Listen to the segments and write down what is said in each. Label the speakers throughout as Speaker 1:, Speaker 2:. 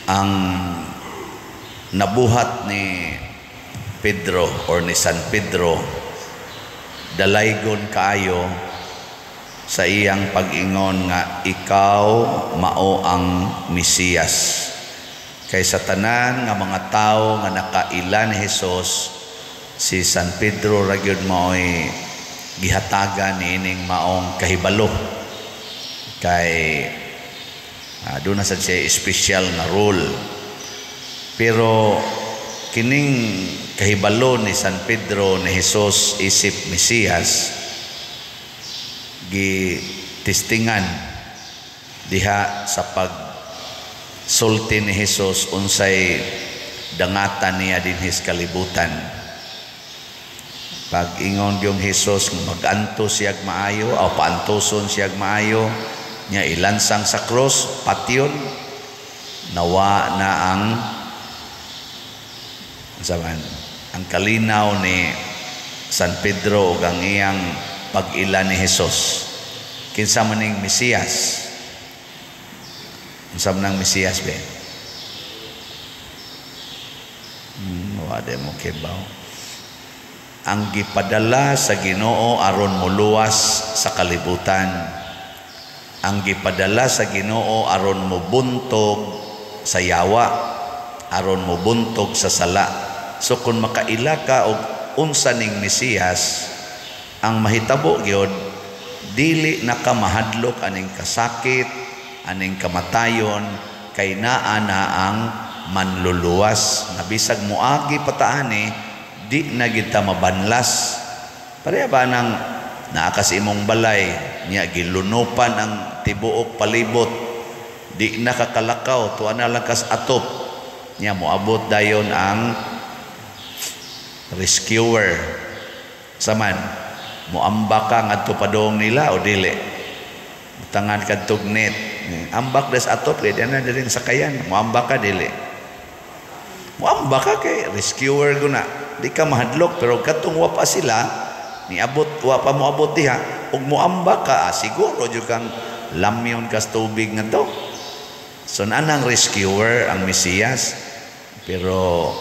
Speaker 1: ang nabuhat ni Pedro or ni San Pedro dalaygon kaayo sa iyang pag-ingon nga ikaw mao ang Mesiyas. Kay sa tanan nga mga tao nga nakaila ni Hesus, si San Pedro ra gyud mao'y gihatagan niining maong kahibalo. Kay doon na sa siya special na role. Pero kining kahibalo ni San Pedro ni Hesus isip Mesiyas gitistingan diha sa pagsulti ni Hesus unsay dangatan niya dinhis kalibutan. Pag ingon yung Hesus mag-antos siyag maayo o paantoson siyag maayo niya ilansang sa cross patyon nawa na ang kalinaw ni San Pedro ug ang iyang pag-ila ni Hesus. Kinsa man ning Mesiyas? Kinsa man ang Mesiyas be? Wala mo kibaw. Ang gipadala sa Ginoo aron muluwas sa kalibutan. Ang gipadala sa Ginoo aron mobuntog sa yawa, aron mobuntog sa sala. So kung makaila ka og unsa ning Mesiyas, ang mahitabo gyud dili na ka mahadlok aning kasakit, aning kamatayon, kay naa na ang manluluwas na bisag moagi pataani di na gid ta mabanlas. Pareha ba nang naa ka sa imong balay nya gilunupan ang tibuok palibot, di na kakalakaw tuwa na lang kas atop nya moabot dayon ang rescuer. Saman moambak ka ngadto padong nila o dili tangan kadtog net ambak des atop kay diana diring sakayan moambak ka dili moambak ka kay rescuer guna di ka mahadlok. Pero katong wa pa sila ni abot wa pa moabot diha ug moambak ka siguro jud kang lamyon kas tubig ngadto. So nanang rescuer ang Mesiyas. Pero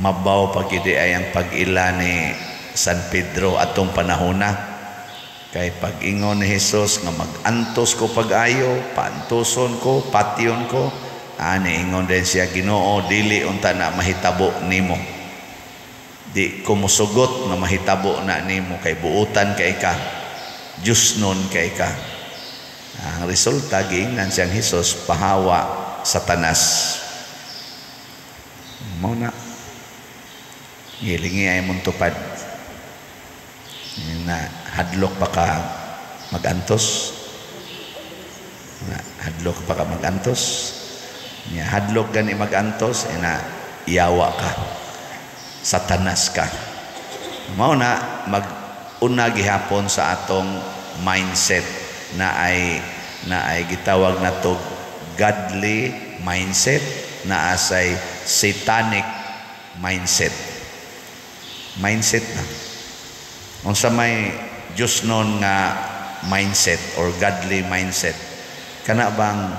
Speaker 1: mabaw pagidi ay ang pag-ila ni San Pedro atong panahona. Kay pag-ingon ni Hesus nga mag-antos ko pag-ayo, paantoson ko, patyon ko, ani ingon din siya Ginoo dili unta na mahitabo nimo. Di ko musugot nga mahitabo na nimo kay buutan kay ka. Diyos nun kay ka. Ang resulta giingnan siyang Hesus pahawa Satanas. Mao na gilingi ay mong tupad na hadlok pa ka magantos, na hadlok pa ka magantos niya hadlok gani magantos na iyawa ka, Satanas ka. Mao na mag-una gihapon sa atong mindset na ay gitawag nato godly mindset na asay satanic mindset na. Unsa may Diyos nun nga mindset or godly mindset, kana bang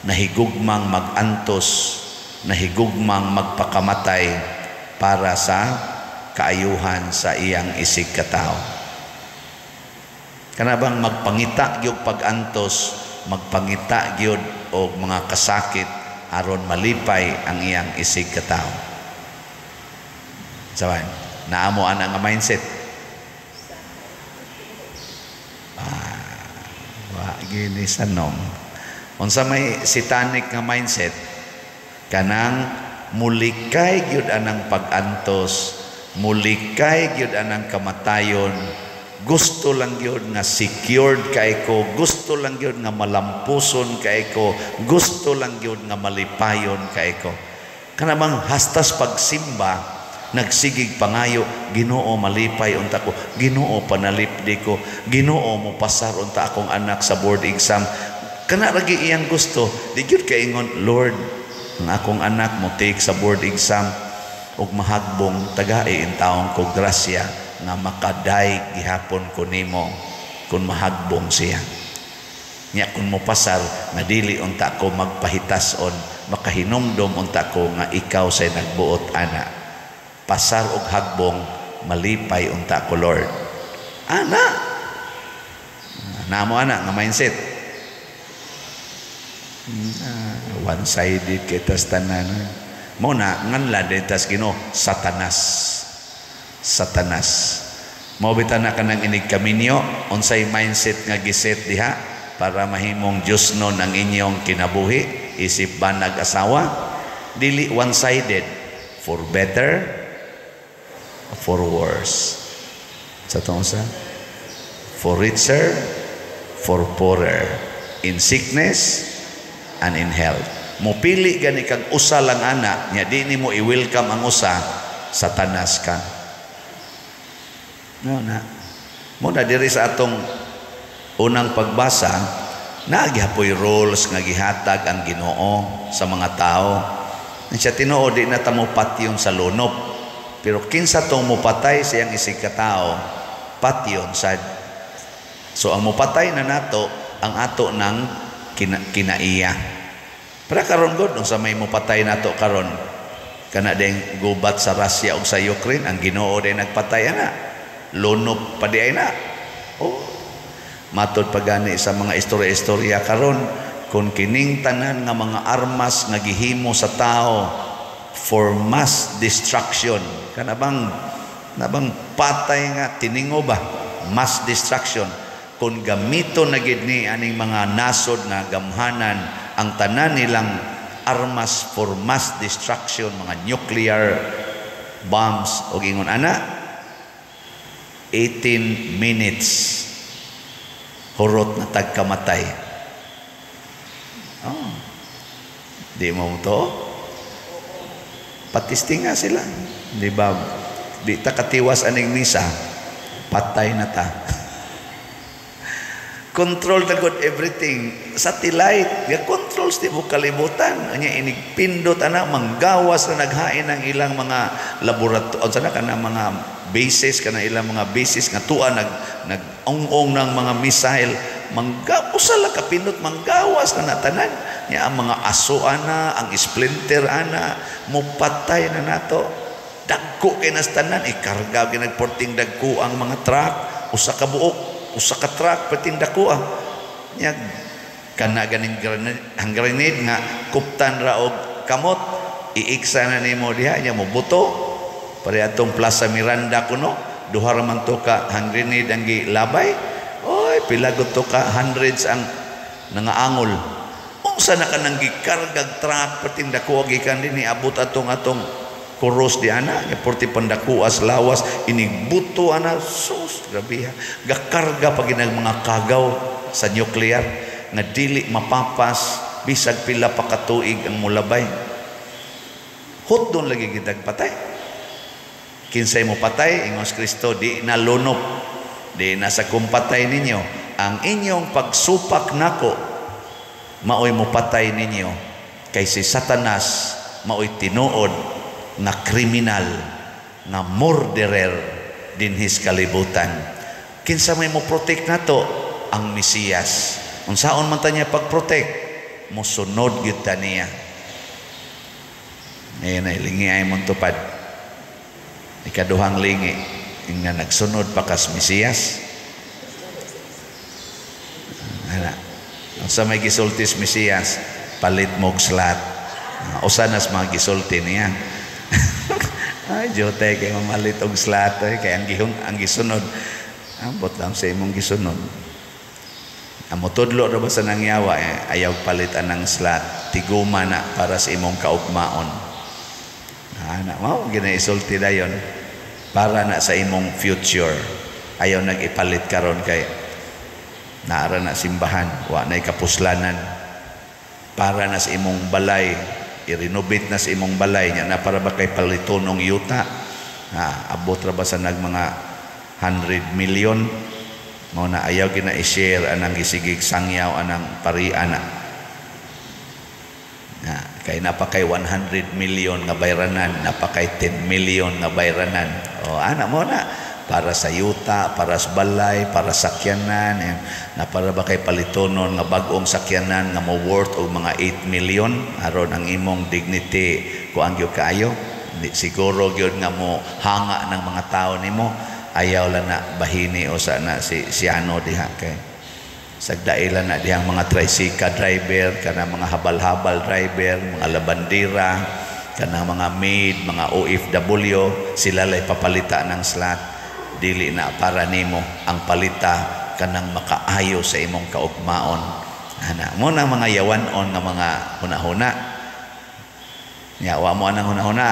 Speaker 1: nahigugmang mag-antos, nahigugmang magpakamatay para sa kaayuhan sa iyang isig katao? Kana bang magpangita gyud pag-antos, magpangita gyud og mga kasakit aron malipay ang iyang isig katao? Saban, naamo ana nga mindset. Gini sanom. Unsa may satanic nga mindset, kanang mulikay gyud anang pag-antos, mulikay gyud anang kamatayon, gusto lang gyud nga secured kay ko, gusto lang gyud nga malampuson kay ko, gusto lang gyud nga malipayon kay ko. Kana bang hastas pagsimba nagsigig pangayo, Ginoo malipay unta ko, Ginoo panalipdi ko, Ginoo mo pasar unta akong anak sa board exam. Kana lagi iyang gusto, di gyud kay ingon, Lord, ang akong anak mo take sa board exam ug mahagbong tagai in taong ko grasya nga makaday gihapon ko nimo kun mahagbong siya. Nya kun mo pasar na dili unta ko magpahitason makahinumdom unta ko nga ikaw say nagbuot ana. Pasar og hagbong malipay unta ko Lord. Ana. Namo ana nga mindset. One-sided kita tanan. Muna nganla detas Ginoo Satanas. Satanas. Mao bitan na kanang inig kaminyo unsay mindset nga giset diha para mahimong Dios non ang inyong kinabuhi isip banag asawa dili one-sided for better for worse. Sa tungsa for richer for poorer in sickness and in health. Mupili gani kag usa lang ana nya di nimo i-welcome ang usa Satanas ka. No na. Muna diri sa atong unang pagbasa, nagihapoy rules nga gihatag ang Ginoo sa mga tao. Siya tinuod di na tamo patyon sa lunop. Pero kinsa tong mupatay siyang isig ka tao, patyon sad. So ang mupatay na nato ang ato ng kinaiya. Para karon god unsa may mupatay nato karon kana ding gubat sa Russia ug sa Ukraine ang Ginoo day nagpatay ana. Lunop pa di ay na. Oh. Matod pagani sa mga istorya-istorya karon kung kining tanan nga mga armas nga gihimo sa tao for mass destruction kanabang patay nga tiningo ba mass destruction kung gamito na gid ni aning mga nasod nga gamhanan ang tanan nilang armas for mass destruction mga nuclear bombs o ingon ana 18 minutes hurot na tagkamatay. Oh. Di mo to? Patistinga sila. Di ba? Di ta katiwas aning misa. Patay na ta. Control na God everything. Satellite. Nga controls di mo kalibutan. Anya inig pindot ana manggawas na naghain ang ilang mga laboratorio. Sana ka na mga bases kana ilang mga bases nga tuwa nag-ong-ong ng mga missile usa lang kapindot manggawas na natanan nya ang mga aso ana ang splinter ana mupatay na nato dagko kay nas tanan ikarga ginagporting dagko ang mga truck usa ka buok usa ka truck pating dako nya kana ganing grenade nga kuptan ra og kamot iiksa na nimo diha nya mobuto pare atong Plaza Miranda kuno duha ra man to ka hand grenade ang gilabay oy pila gud to ka hundreds ang nangaangol unsa na kanang gikargag truck pating dako gikan dinhi abot atong kuros di ana nya porti pandako as lawas inigbuto ana sus grabe ha gakarga pa ginag mga kagaw sa nuclear nga dili mapapas bisag pila pa ka tuig ang mulabay hotdon lagi gidag patay. Kinsay mo patay, ingos Kristo, di na lunop, di na sa kumpatay ninyo. Ang inyong pagsupak nako, maoy mo patay ninyo. Kay si Satanas, maoy tinuod na kriminal, na murderer din his kalibutan. Kinsa may mo protect nato ang Mesiyas. Kung saan man tanya pag-protect, musunod gyud ta niya. Ayan ay lingi ay mong tupad. Ikaduhang lingi nga nagsunod pa kas Mesiyas. Ana, sa may gisultis Mesiyas, palit mog slat. Usanas mga gisulti niya. Ay, jote kay mamalit og slat kay ang gisunod. Ambot lang sa imong gisunod. Amo tudlo ra ba sa nangyawa ayaw palit anang slat, tiguma na para sa imong kaugmaon. Ana mao ginaisulti dayon para na sa imong future. Ayaw nag-ipalit karon kay naara na simbahan, wa na kapuslanan. Para na sa imong balay, i-renovate na sa imong balay nya na para ba kay palitonong yuta. Abot ra ba sa mga 100 million mao na ayaw gina i-share anang gisigig sangyaw anang pariana. Kay napakay 100 million nga bayranan, napakay 10 million nga bayranan. O ana mo na para sa yuta, para sa balay, para sa sakyanan, na para ba kay palitonon nga bag-ong sakyanan nga mo worth og mga 8 million aron ang imong dignity kuan gyud kaayo. Siguro gyud nga mo hanga ng mga tao nimo, ayaw lang na bahini o sana si ano diha kay sagdailan na dihang mga tricycle driver, kana mga habal-habal driver, mga labandira, kana mga maid, mga OFW, sila lay papalita ng slot. Dili na para nimo ang palita kanang makaayo sa imong kaugmaon. Ana mo nang mga yawanon nga mga hunahuna. Yawa mo anang hunahuna.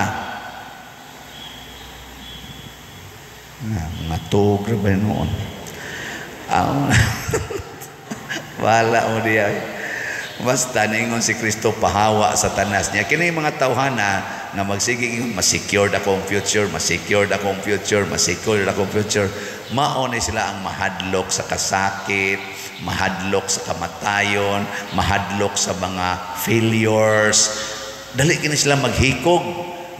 Speaker 1: Mga tugre ba noon? Wala mo diya. Basta ningon si Kristo pahawa sa tanas niya. Kini mga tawhana nga magsiging ma-secured akong future, ma-secured akong future, ma-secured akong future. Mao ni sila ang mahadlok sa kasakit, mahadlok sa kamatayon, mahadlok sa mga failures. Dali kini sila maghikog,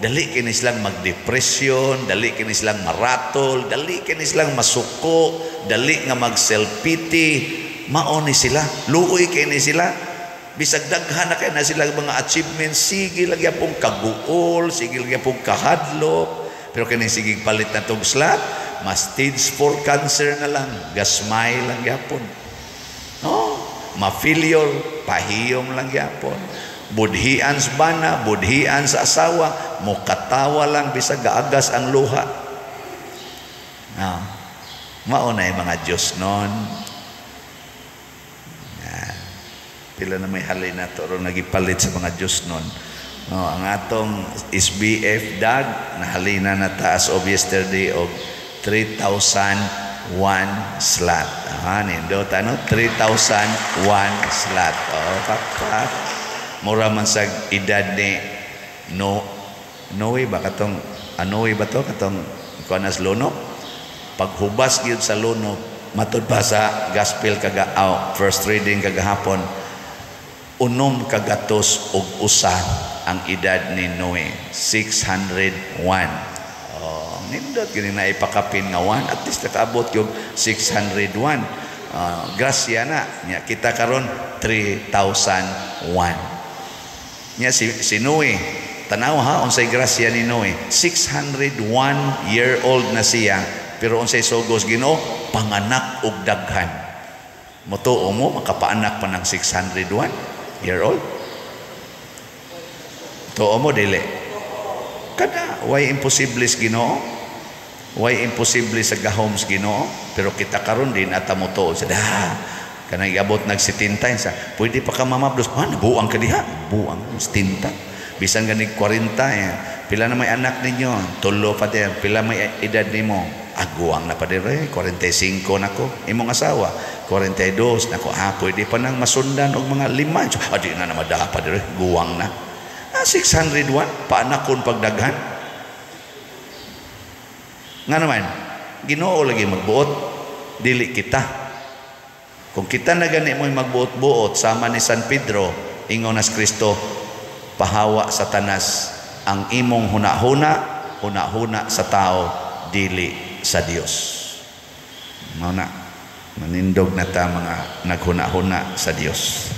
Speaker 1: dali kini silang magdepresyon, dali kini silang maratol, dali kini silang masuko, dali nga mag-self-pity. Mao ni sila, luoy kini sila. Bisag daghan na kay na sila mga achievements, sige lagi pong kaguol, sige lagi pong kahadlok. Pero kini sige palit na tong slot, mas stage 4 cancer na lang, gasmay lang yapon. No, ma-failure, pahiyom lang yapon. Budhian sa bana, budhian sa asawa, mukatawa lang bisag gaagas ang luha. No. Mao na yung mga Diyos noon. Pila na may halin na to ron nagipalit sa mga Diyos nun. No, ang atong SBF dag nahalina na taas of yesterday og 3,001 slot. Nindo tano 3,001 slot. Papa. Mura man sa edad ni Noe ba katong Anoe ba to katong kuanas luno? Paghubas gyud sa luno matud pa sa gospel first reading kagahapon. Unom kagatos og usa ang edad ni Noe, 601. Nindot gini na ipakapin nga 1, at least nakaabot yung 601. Grasya na nya kita karon 3001. Nya si Noe, tanaw ha unsay grasya ni Noe, 601-year-old na siya, pero unsay sugos Ginoo, panganak og daghan. Motuo mo makapaanak pa ng 601-year-old? Tuo mo dili. Kada way imposible Ginoo. Way imposible sa gahoms Ginoo, pero kita karon din ata mo tuo sa kanang iabot nag 70 sa pwede pa ka mamablos nabuang ka diha, buang 70. Bisan gani 40 pila na may anak ninyo, tulo pa din, pila may edad nimo, aguang na pa din 45 nako imong asawa, 42 nako, pwede pa nang masundan og mga 5, adi na namada pa din, guwang na. 601 paanakon pagdaghan nga naman Ginoo lagi magbuot, dili kita. Kung kita na gani mo magbuot-buot sama ni San Pedro, ingon nas Kristo, pahawa sa tanas ang imong huna-huna sa tao, dili sa Dios. Mao na manindog na ta mga naghuna-huna sa Dios.